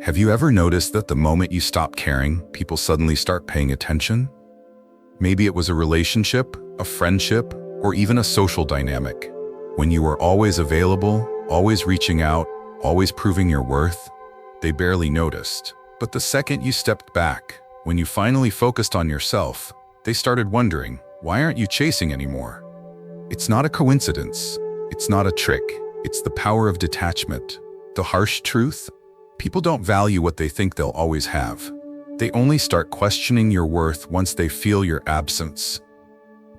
Have you ever noticed that the moment you stop caring, people suddenly start paying attention? Maybe it was a relationship, a friendship, or even a social dynamic. When you were always available, always reaching out, always proving your worth, they barely noticed. But the second you stepped back, when you finally focused on yourself, they started wondering, why aren't you chasing anymore? It's not a coincidence. It's not a trick. It's the power of detachment. The harsh truth? People don't value what they think they'll always have. They only start questioning your worth once they feel your absence.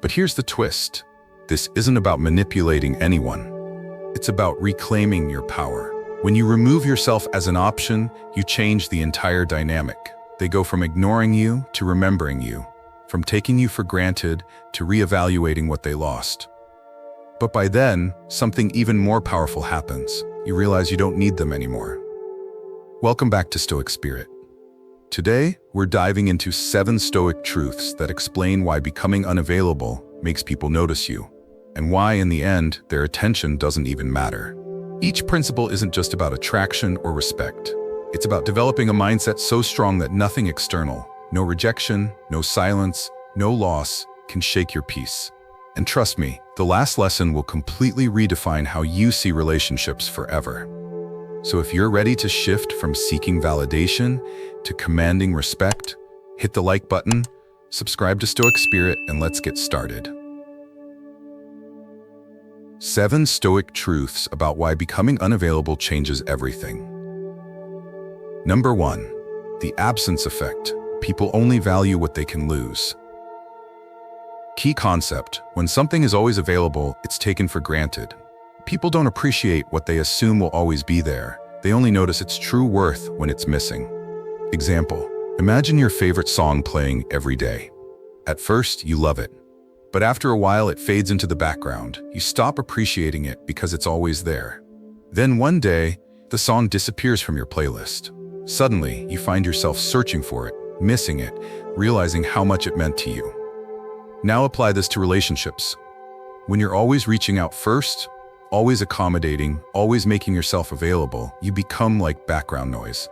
But here's the twist. This isn't about manipulating anyone. It's about reclaiming your power. When you remove yourself as an option, you change the entire dynamic. They go from ignoring you to remembering you, from taking you for granted to reevaluating what they lost. But by then, something even more powerful happens. You realize you don't need them anymore. Welcome back to Stoic Spirit. Today, we're diving into 7 Stoic truths that explain why becoming unavailable makes people notice you, and why, in the end, their attention doesn't even matter. Each principle isn't just about attraction or respect. It's about developing a mindset so strong that nothing external, no rejection, no silence, no loss, can shake your peace. And trust me, the last lesson will completely redefine how you see relationships forever. So if you're ready to shift from seeking validation to commanding respect, hit the like button, subscribe to Stoic Spirit, and let's get started. 7 Stoic truths about why becoming unavailable changes everything. Number 1. The absence effect. People only value what they can lose. Key concept: when something is always available, it's taken for granted. People don't appreciate what they assume will always be there. They only notice its true worth when it's missing. Example: imagine your favorite song playing every day. At first, you love it. But after a while, it fades into the background. You stop appreciating it because it's always there. Then one day, the song disappears from your playlist. Suddenly, you find yourself searching for it, missing it, realizing how much it meant to you. Now apply this to relationships. When you're always reaching out first, always accommodating, always making yourself available, you become like background noise.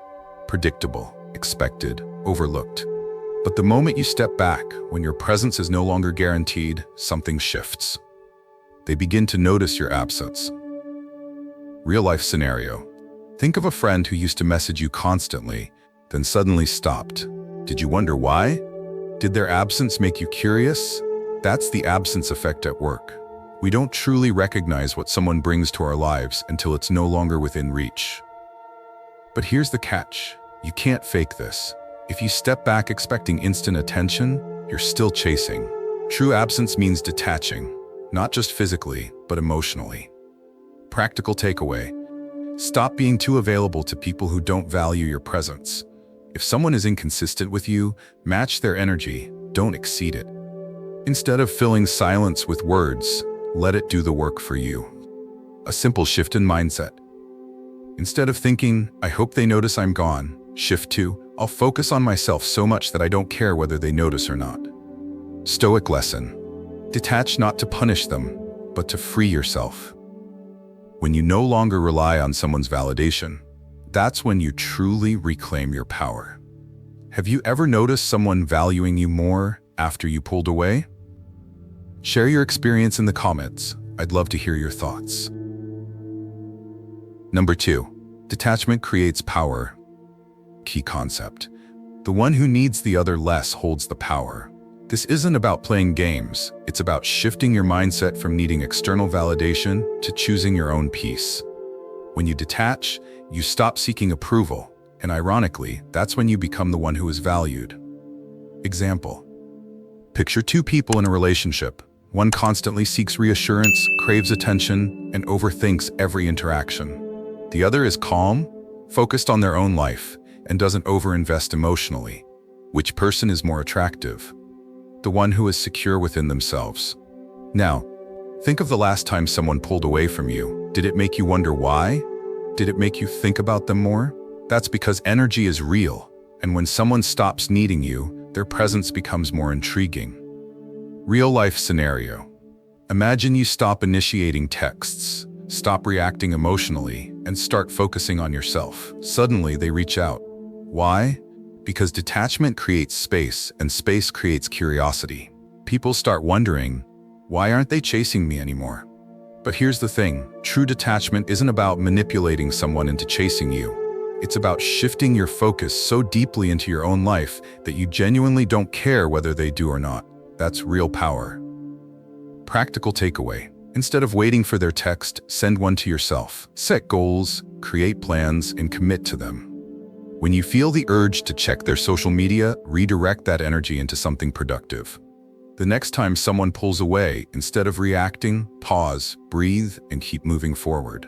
Predictable, expected, overlooked. But the moment you step back, when your presence is no longer guaranteed, something shifts. They begin to notice your absence. Real-life scenario. Think of a friend who used to message you constantly, then suddenly stopped. Did you wonder why? Did their absence make you curious? That's the absence effect at work. We don't truly recognize what someone brings to our lives until it's no longer within reach. But here's the catch. You can't fake this. If you step back expecting instant attention, you're still chasing. True absence means detaching, not just physically, but emotionally. Practical takeaway: stop being too available to people who don't value your presence. If someone is inconsistent with you, match their energy, don't exceed it. Instead of filling silence with words, let it do the work for you. A simple shift in mindset. Instead of thinking, "I hope they notice I'm gone," shift to, "I'll focus on myself so much that I don't care whether they notice or not." Stoic lesson. Detach not to punish them, but to free yourself. When you no longer rely on someone's validation, that's when you truly reclaim your power. Have you ever noticed someone valuing you more after you pulled away? Share your experience in the comments. I'd love to hear your thoughts. Number 2. Detachment creates power. Key concept. The one who needs the other less holds the power. This isn't about playing games. It's about shifting your mindset from needing external validation to choosing your own peace. When you detach, you stop seeking approval, and ironically, that's when you become the one who is valued. Example. Picture 2 people in a relationship. One constantly seeks reassurance, craves attention, and overthinks every interaction. The other is calm, focused on their own life, and doesn't overinvest emotionally. Which person is more attractive? The one who is secure within themselves. Now, think of the last time someone pulled away from you. Did it make you wonder why? Did it make you think about them more? That's because energy is real, and when someone stops needing you, their presence becomes more intriguing. Real-life scenario. Imagine you stop initiating texts, stop reacting emotionally, and start focusing on yourself. Suddenly, they reach out. Why? Because detachment creates space, and space creates curiosity. People start wondering, why aren't they chasing me anymore? But here's the thing, true detachment isn't about manipulating someone into chasing you. It's about shifting your focus so deeply into your own life that you genuinely don't care whether they do or not. That's real power. Practical takeaway. Instead of waiting for their text, send one to yourself. Set goals, create plans, and commit to them. When you feel the urge to check their social media, redirect that energy into something productive. The next time someone pulls away, instead of reacting, pause, breathe, and keep moving forward.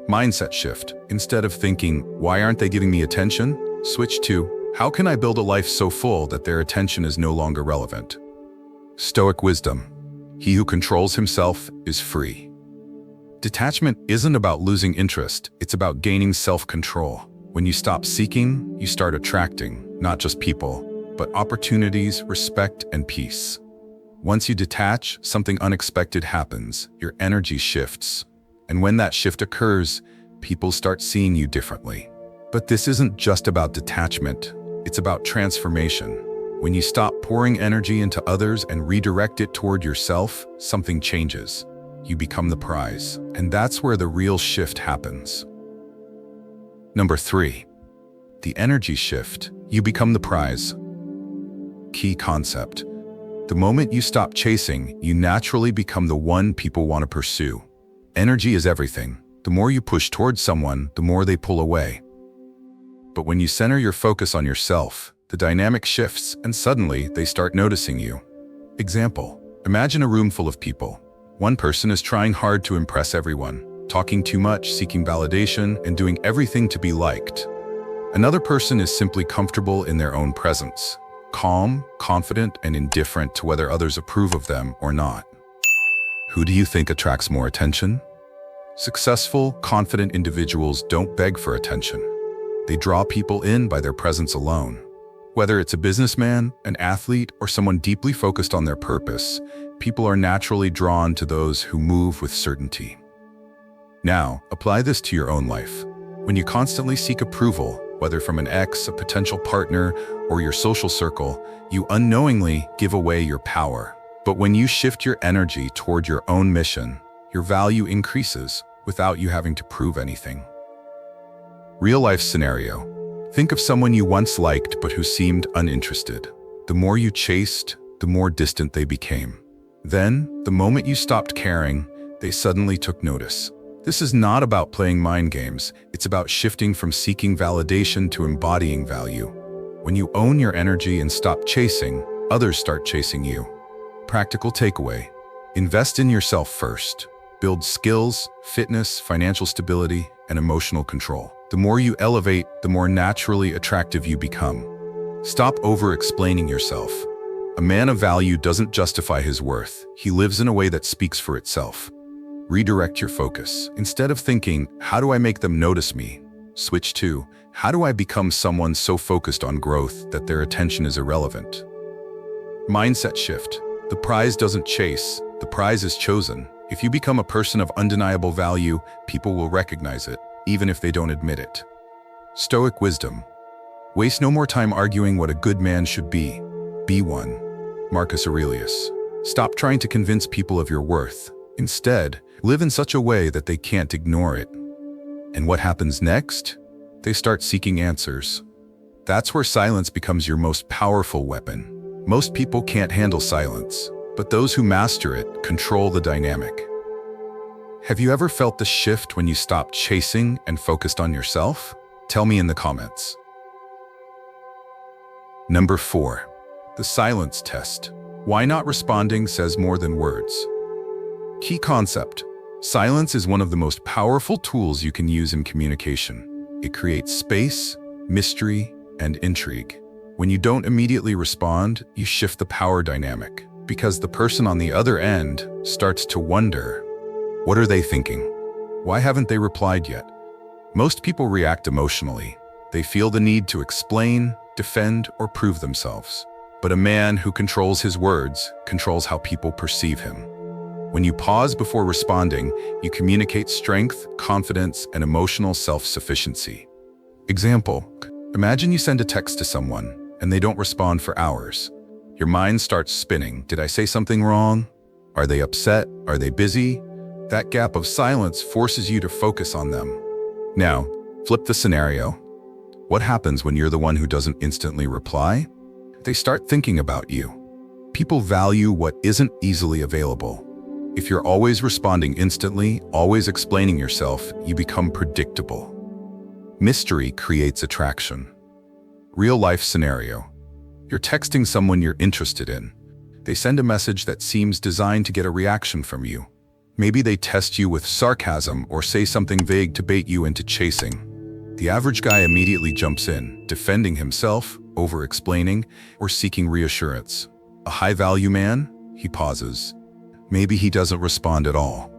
Mindset shift. Instead of thinking, why aren't they giving me attention? Switch to, how can I build a life so full that their attention is no longer relevant? Stoic wisdom. He who controls himself is free. Detachment isn't about losing interest, it's about gaining self-control. When you stop seeking, you start attracting, not just people, but opportunities, respect, and peace. Once you detach, something unexpected happens. Your energy shifts. And when that shift occurs, people start seeing you differently. But this isn't just about detachment, it's about transformation. When you stop pouring energy into others and redirect it toward yourself, something changes. You become the prize. And that's where the real shift happens. Number 3. The energy shift. You become the prize. Key concept. The moment you stop chasing, you naturally become the one people want to pursue. Energy is everything. The more you push towards someone, the more they pull away. But when you center your focus on yourself, the dynamic shifts and suddenly they start noticing you. Example, imagine a room full of people. One person is trying hard to impress everyone, talking too much, seeking validation, and doing everything to be liked. Another person is simply comfortable in their own presence, calm, confident, and indifferent to whether others approve of them or not. Who do you think attracts more attention? Successful, confident individuals don't beg for attention. They draw people in by their presence alone. Whether it's a businessman, an athlete, or someone deeply focused on their purpose, people are naturally drawn to those who move with certainty. Now, apply this to your own life. When you constantly seek approval, whether from an ex, a potential partner, or your social circle, you unknowingly give away your power. But when you shift your energy toward your own mission, your value increases without you having to prove anything. Real-life scenario. Think of someone you once liked but who seemed uninterested. The more you chased, the more distant they became. Then, the moment you stopped caring, they suddenly took notice. This is not about playing mind games. It's about shifting from seeking validation to embodying value. When you own your energy and stop chasing, others start chasing you. Practical takeaway. Invest in yourself first. Build skills, fitness, financial stability, and emotional control. The more you elevate, the more naturally attractive you become. Stop over-explaining yourself. A man of value doesn't justify his worth. He lives in a way that speaks for itself. Redirect your focus. Instead of thinking, how do I make them notice me? Switch to, how do I become someone so focused on growth that their attention is irrelevant? Mindset shift. The prize doesn't chase, the prize is chosen. If you become a person of undeniable value, people will recognize it, even if they don't admit it. Stoic wisdom. Waste no more time arguing what a good man should be. Be one. Marcus Aurelius. Stop trying to convince people of your worth. Instead, live in such a way that they can't ignore it. And what happens next? They start seeking answers. That's where silence becomes your most powerful weapon. Most people can't handle silence, but those who master it control the dynamic. Have you ever felt the shift when you stopped chasing and focused on yourself? Tell me in the comments. Number 4. The silence test. Why not responding says more than words. Key concept. Silence is one of the most powerful tools you can use in communication. It creates space, mystery, and intrigue. When you don't immediately respond, you shift the power dynamic, because the person on the other end starts to wonder, what are they thinking? Why haven't they replied yet? Most people react emotionally. They feel the need to explain, defend, or prove themselves. But a man who controls his words controls how people perceive him. When you pause before responding, you communicate strength, confidence, and emotional self-sufficiency. Example: imagine you send a text to someone and they don't respond for hours. Your mind starts spinning. Did I say something wrong? Are they upset? Are they busy? That gap of silence forces you to focus on them. Now, flip the scenario. What happens when you're the one who doesn't instantly reply? They start thinking about you. People value what isn't easily available. If you're always responding instantly, always explaining yourself, you become predictable. Mystery creates attraction. Real-life scenario. You're texting someone you're interested in. They send a message that seems designed to get a reaction from you. Maybe they test you with sarcasm or say something vague to bait you into chasing. The average guy immediately jumps in, defending himself, over-explaining, or seeking reassurance. A high-value man? He pauses. Maybe he doesn't respond at all.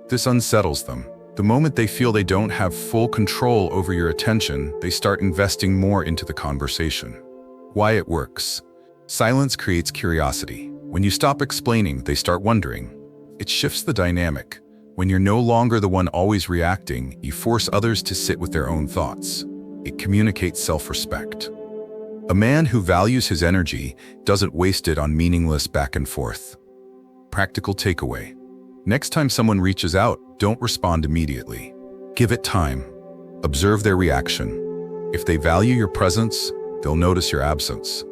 This unsettles them. The moment they feel they don't have full control over your attention, they start investing more into the conversation. Why it works. Silence creates curiosity. When you stop explaining, they start wondering. It shifts the dynamic. When you're no longer the one always reacting, you force others to sit with their own thoughts. It communicates self-respect. A man who values his energy doesn't waste it on meaningless back and forth. Practical takeaway. Next time someone reaches out, don't respond immediately. Give it time. Observe their reaction. If they value your presence, they'll notice your absence.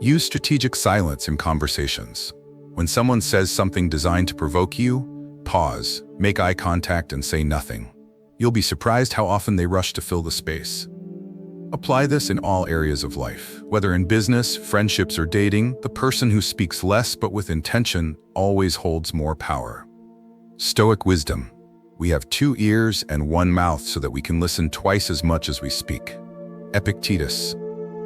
Use strategic silence in conversations. When someone says something designed to provoke you, pause, make eye contact, and say nothing. You'll be surprised how often they rush to fill the space. Apply this in all areas of life. Whether in business, friendships, or dating, the person who speaks less but with intention always holds more power. Stoic wisdom. We have 2 ears and 1 mouth so that we can listen twice as much as we speak. Epictetus.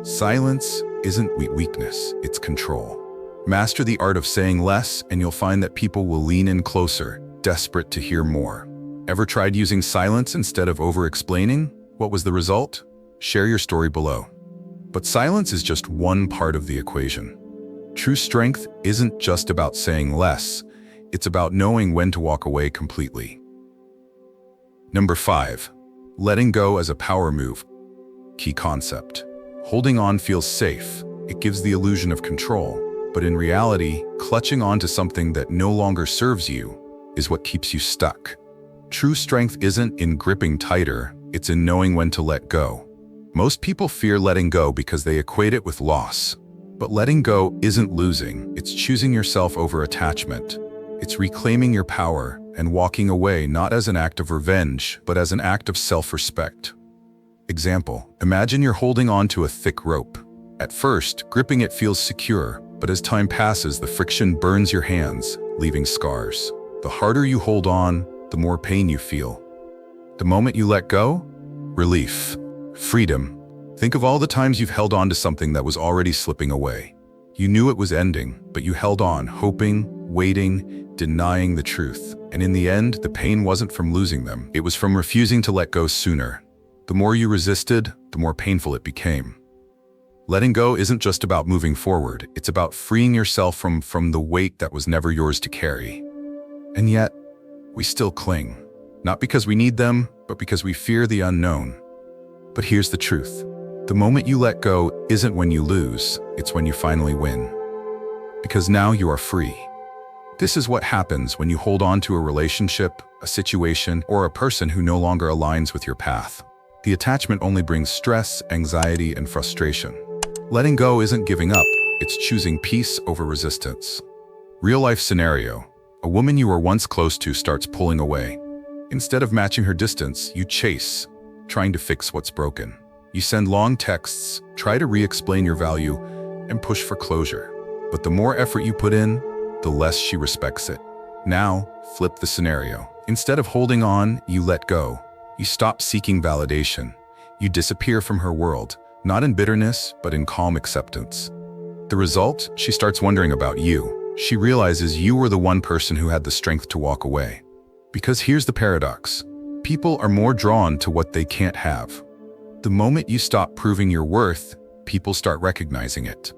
Silence isn't weakness, it's control. Master the art of saying less and you'll find that people will lean in closer, desperate to hear more. Ever tried using silence instead of over-explaining? What was the result? Share your story below. But silence is just one part of the equation. True strength isn't just about saying less, it's about knowing when to walk away completely. Number 5. Letting go as a power move. Key concept. Holding on feels safe. It gives the illusion of control. But in reality, clutching on to something that no longer serves you is what keeps you stuck. True strength isn't in gripping tighter, it's in knowing when to let go. Most people fear letting go because they equate it with loss. But letting go isn't losing, it's choosing yourself over attachment. It's reclaiming your power and walking away not as an act of revenge, but as an act of self-respect. Example: imagine you're holding on to a thick rope. At first, gripping it feels secure, but as time passes, the friction burns your hands, leaving scars. The harder you hold on, the more pain you feel. The moment you let go, relief, freedom. Think of all the times you've held on to something that was already slipping away. You knew it was ending, but you held on, hoping, waiting, denying the truth. And in the end, the pain wasn't from losing them. It was from refusing to let go sooner. The more you resisted, the more painful it became. Letting go isn't just about moving forward. It's about freeing yourself from the weight that was never yours to carry. And yet, we still cling. Not because we need them, but because we fear the unknown. But here's the truth. The moment you let go isn't when you lose, it's when you finally win. Because now you are free. This is what happens when you hold on to a relationship, a situation, or a person who no longer aligns with your path. The attachment only brings stress, anxiety, and frustration. Letting go isn't giving up, it's choosing peace over resistance. Real-life scenario. A woman you were once close to starts pulling away. Instead of matching her distance, you chase, trying to fix what's broken. You send long texts, try to re-explain your value, and push for closure. But the more effort you put in, the less she respects it. Now, flip the scenario. Instead of holding on, you let go. You stop seeking validation. You disappear from her world, not in bitterness, but in calm acceptance. The result? She starts wondering about you. She realizes you were the one person who had the strength to walk away. Because here's the paradox. People are more drawn to what they can't have. The moment you stop proving your worth, people start recognizing it.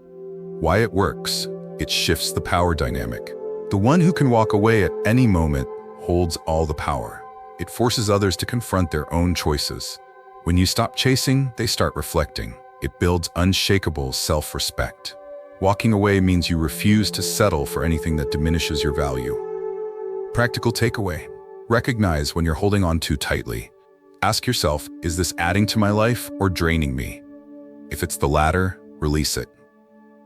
Why it works? It shifts the power dynamic. The one who can walk away at any moment holds all the power. It forces others to confront their own choices. When you stop chasing, they start reflecting. It builds unshakable self-respect. Walking away means you refuse to settle for anything that diminishes your value. Practical takeaway. Recognize when you're holding on too tightly. Ask yourself, is this adding to my life or draining me? If it's the latter, release it.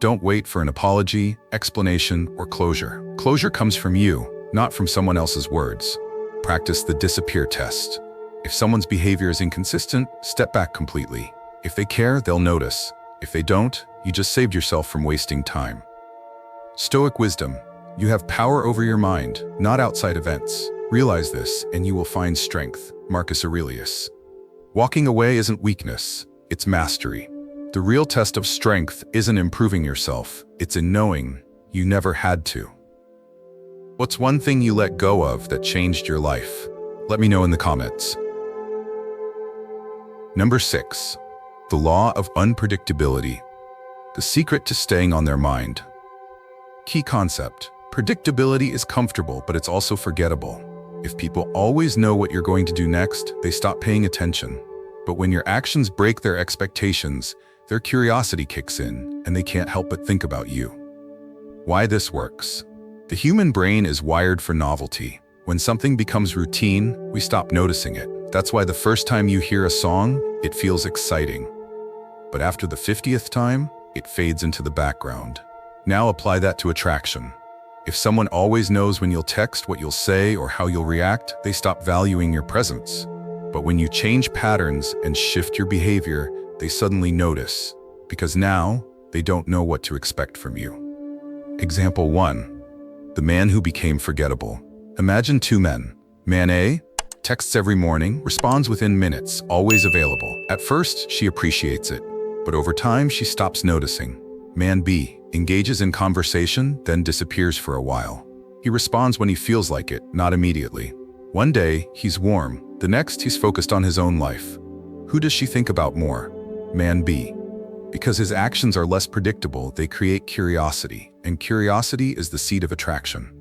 Don't wait for an apology, explanation, or closure. Closure comes from you, not from someone else's words. Practice the disappear test. If someone's behavior is inconsistent, step back completely. If they care, they'll notice. If they don't, you just saved yourself from wasting time. Stoic wisdom. You have power over your mind, not outside events. Realize this, and you will find strength. Marcus Aurelius. Walking away isn't weakness, it's mastery. The real test of strength isn't improving yourself, it's in knowing you never had to. What's one thing you let go of that changed your life? Let me know in the comments. Number 6. The Law of Unpredictability. The secret to staying on their mind. Key concept. Predictability is comfortable, but it's also forgettable. If people always know what you're going to do next, they stop paying attention. But when your actions break their expectations, their curiosity kicks in, and they can't help but think about you. Why this works. The human brain is wired for novelty. When something becomes routine, we stop noticing it. That's why the first time you hear a song, it feels exciting. But after the 50th time, it fades into the background. Now apply that to attraction. If someone always knows when you'll text, what you'll say, or how you'll react, they stop valuing your presence. But when you change patterns and shift your behavior, they suddenly notice, because now they don't know what to expect from you. Example 1. The man who became forgettable. Imagine two men. Man A texts every morning, responds within minutes, always available. At first, she appreciates it, but over time, she stops noticing. Man B engages in conversation, then disappears for a while. He responds when he feels like it, not immediately. One day, he's warm. The next, he's focused on his own life. Who does she think about more? Man B. Because his actions are less predictable, they create curiosity, and curiosity is the seed of attraction.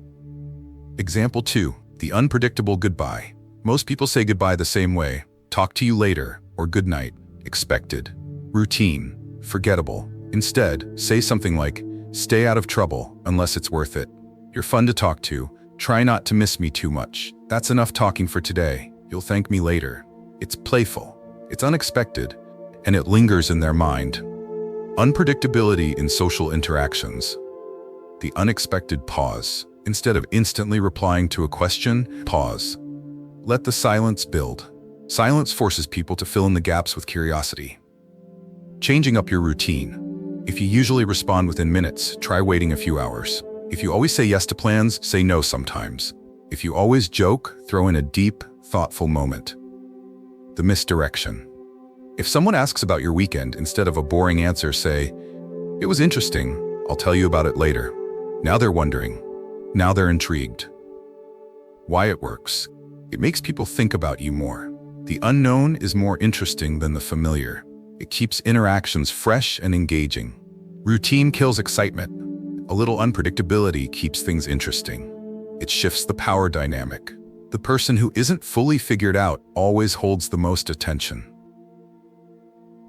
Example 2. The unpredictable goodbye. Most people say goodbye the same way. Talk to you later, or good night. Expected. Routine. Forgettable. Instead, say something like, stay out of trouble, unless it's worth it. You're fun to talk to. Try not to miss me too much. That's enough talking for today. You'll thank me later. It's playful. It's unexpected, and it lingers in their mind. Unpredictability in social interactions. The unexpected pause. Instead of instantly replying to a question, pause. Let the silence build. Silence forces people to fill in the gaps with curiosity. Changing up your routine. If you usually respond within minutes, try waiting a few hours. If you always say yes to plans, say no sometimes. If you always joke, throw in a deep, thoughtful moment. The misdirection. If someone asks about your weekend, instead of a boring answer, say, it was interesting, I'll tell you about it later. Now they're wondering. Now they're intrigued. Why it works. It makes people think about you more. The unknown is more interesting than the familiar. It keeps interactions fresh and engaging. Routine kills excitement. A little unpredictability keeps things interesting. It shifts the power dynamic. The person who isn't fully figured out always holds the most attention.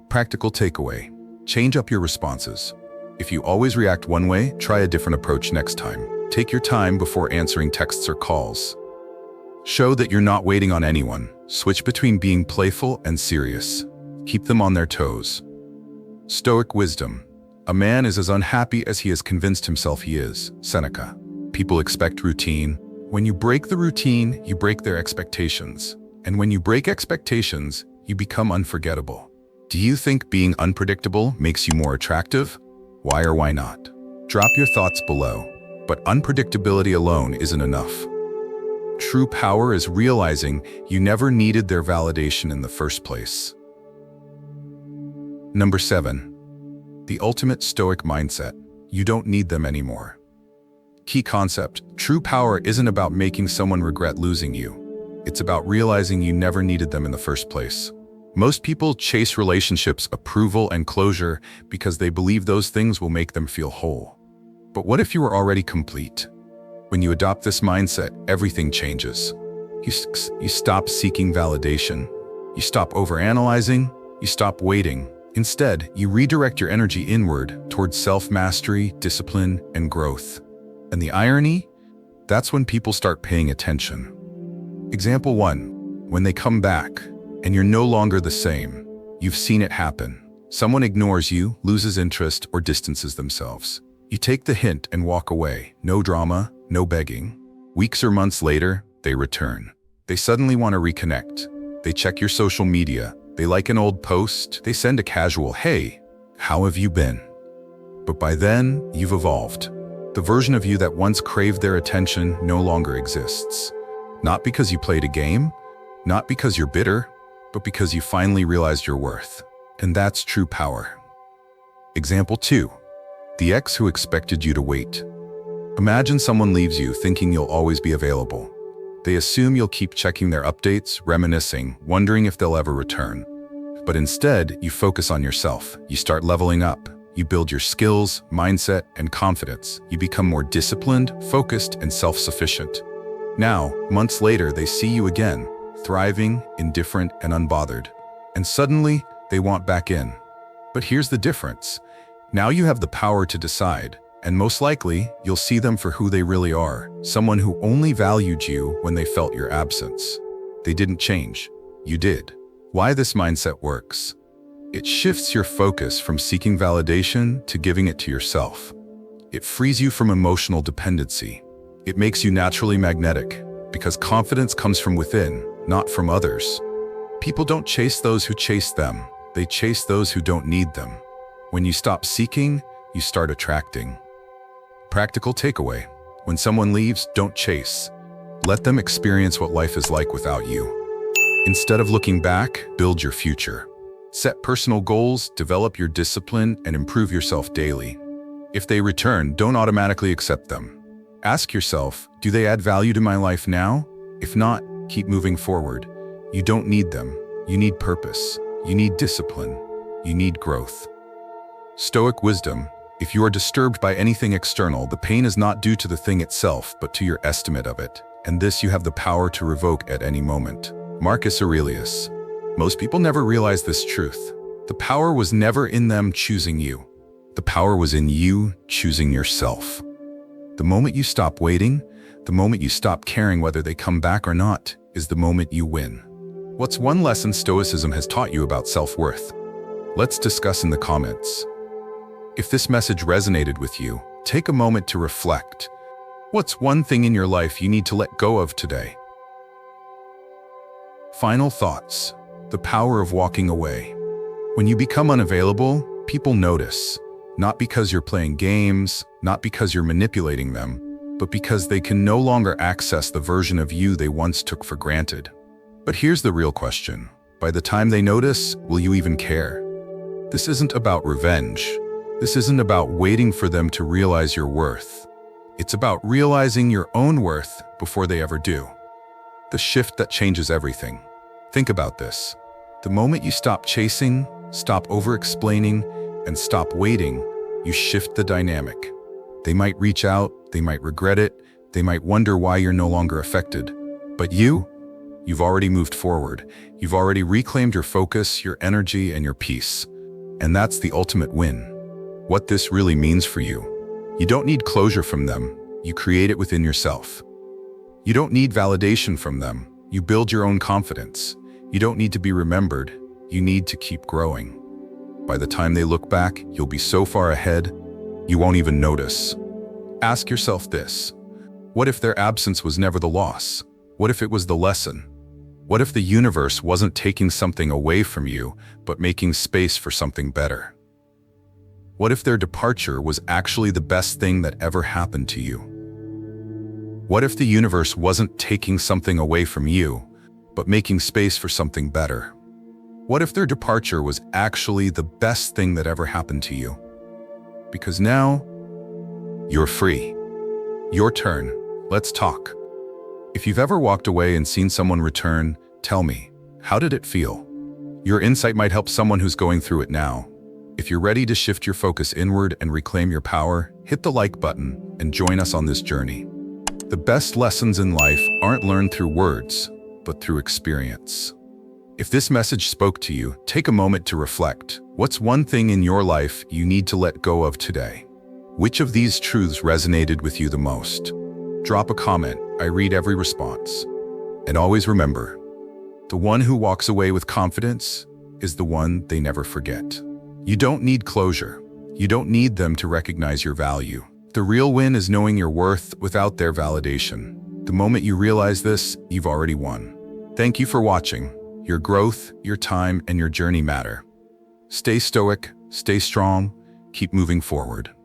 Practical takeaway. Change up your responses. If you always react one way, try a different approach next time. Take your time before answering texts or calls. Show that you're not waiting on anyone. Switch between being playful and serious. Keep them on their toes. Stoic wisdom. A man is as unhappy as he has convinced himself he is. Seneca. People expect routine. When you break the routine, you break their expectations. And when you break expectations, you become unforgettable. Do you think being unpredictable makes you more attractive? Why or why not? Drop your thoughts below. But unpredictability alone isn't enough. True power is realizing you never needed their validation in the first place. Number 7. The ultimate Stoic mindset. You don't need them anymore. Key concept. True power isn't about making someone regret losing you. It's about realizing you never needed them in the first place. Most people chase relationships, approval, and closure because they believe those things will make them feel whole. But what if you were already complete? When you adopt this mindset, everything changes. You stop seeking validation. You stop overanalyzing. You stop waiting. Instead, you redirect your energy inward towards self-mastery, discipline, and growth. And the irony? That's when people start paying attention. Example 1. When they come back, and you're no longer the same. You've seen it happen. Someone ignores you, loses interest, or distances themselves. You take the hint and walk away. No drama, no begging. Weeks or months later, they return. They suddenly want to reconnect. They check your social media. They like an old post. They send a casual, "Hey, how have you been?" But by then, you've evolved. The version of you that once craved their attention no longer exists. Not because you played a game, not because you're bitter, but because you finally realized your worth. And that's true power. Example 2. The ex who expected you to wait. Imagine someone leaves you thinking you'll always be available. They assume you'll keep checking their updates, reminiscing, wondering if they'll ever return. But instead, you focus on yourself. You start leveling up. You build your skills, mindset, and confidence. You become more disciplined, focused, and self-sufficient. Now, months later, they see you again, thriving, indifferent, and unbothered. And suddenly, they want back in. But here's the difference. Now you have the power to decide, and most likely, you'll see them for who they really are, someone who only valued you when they felt your absence. They didn't change. You did. Why this mindset works? It shifts your focus from seeking validation to giving it to yourself. It frees you from emotional dependency. It makes you naturally magnetic, because confidence comes from within, not from others. People don't chase those who chase them. They chase those who don't need them. When you stop seeking, you start attracting. Practical takeaway. When someone leaves, don't chase. Let them experience what life is like without you. Instead of looking back, build your future. Set personal goals, develop your discipline, and improve yourself daily. If they return, don't automatically accept them. Ask yourself, do they add value to my life now? If not, keep moving forward. You don't need them. You need purpose. You need discipline. You need growth. Stoic wisdom. If you are disturbed by anything external, the pain is not due to the thing itself, but to your estimate of it. And this you have the power to revoke at any moment. Marcus Aurelius. Most people never realize this truth. The power was never in them choosing you. The power was in you choosing yourself. The moment you stop waiting, the moment you stop caring whether they come back or not, is the moment you win. What's one lesson Stoicism has taught you about self-worth? Let's discuss in the comments. If this message resonated with you, take a moment to reflect. What's one thing in your life you need to let go of today? Final thoughts. The power of walking away. When you become unavailable, people notice. Not because you're playing games, not because you're manipulating them, but because they can no longer access the version of you they once took for granted. But here's the real question. By the time they notice, will you even care? This isn't about revenge. This isn't about waiting for them to realize your worth. It's about realizing your own worth before they ever do. The shift that changes everything. Think about this. The moment you stop chasing, stop over-explaining, and stop waiting, you shift the dynamic. They might reach out, they might regret it, they might wonder why you're no longer affected. But you've already moved forward. You've already reclaimed your focus, your energy, and your peace. And that's the ultimate win. What this really means for you. You don't need closure from them. You create it within yourself. You don't need validation from them. You build your own confidence. You don't need to be remembered. You need to keep growing. By the time they look back, you'll be so far ahead, you won't even notice. Ask yourself this. What if their absence was never the loss? What if it was the lesson? What if the universe wasn't taking something away from you, but making space for something better? What if their departure was actually the best thing that ever happened to you? What if the universe wasn't taking something away from you, but making space for something better? What if their departure was actually the best thing that ever happened to you? Because now, you're free. Your turn. Let's talk. If you've ever walked away and seen someone return, tell me, how did it feel? Your insight might help someone who's going through it now. If you're ready to shift your focus inward and reclaim your power, hit the like button and join us on this journey. The best lessons in life aren't learned through words, but through experience. If this message spoke to you, take a moment to reflect. What's one thing in your life you need to let go of today? Which of these truths resonated with you the most? Drop a comment. I read every response. And always remember, the one who walks away with confidence is the one they never forget. You don't need closure. You don't need them to recognize your value. The real win is knowing your worth without their validation. The moment you realize this, you've already won. Thank you for watching. Your growth, your time, and your journey matter. Stay stoic, stay strong, keep moving forward.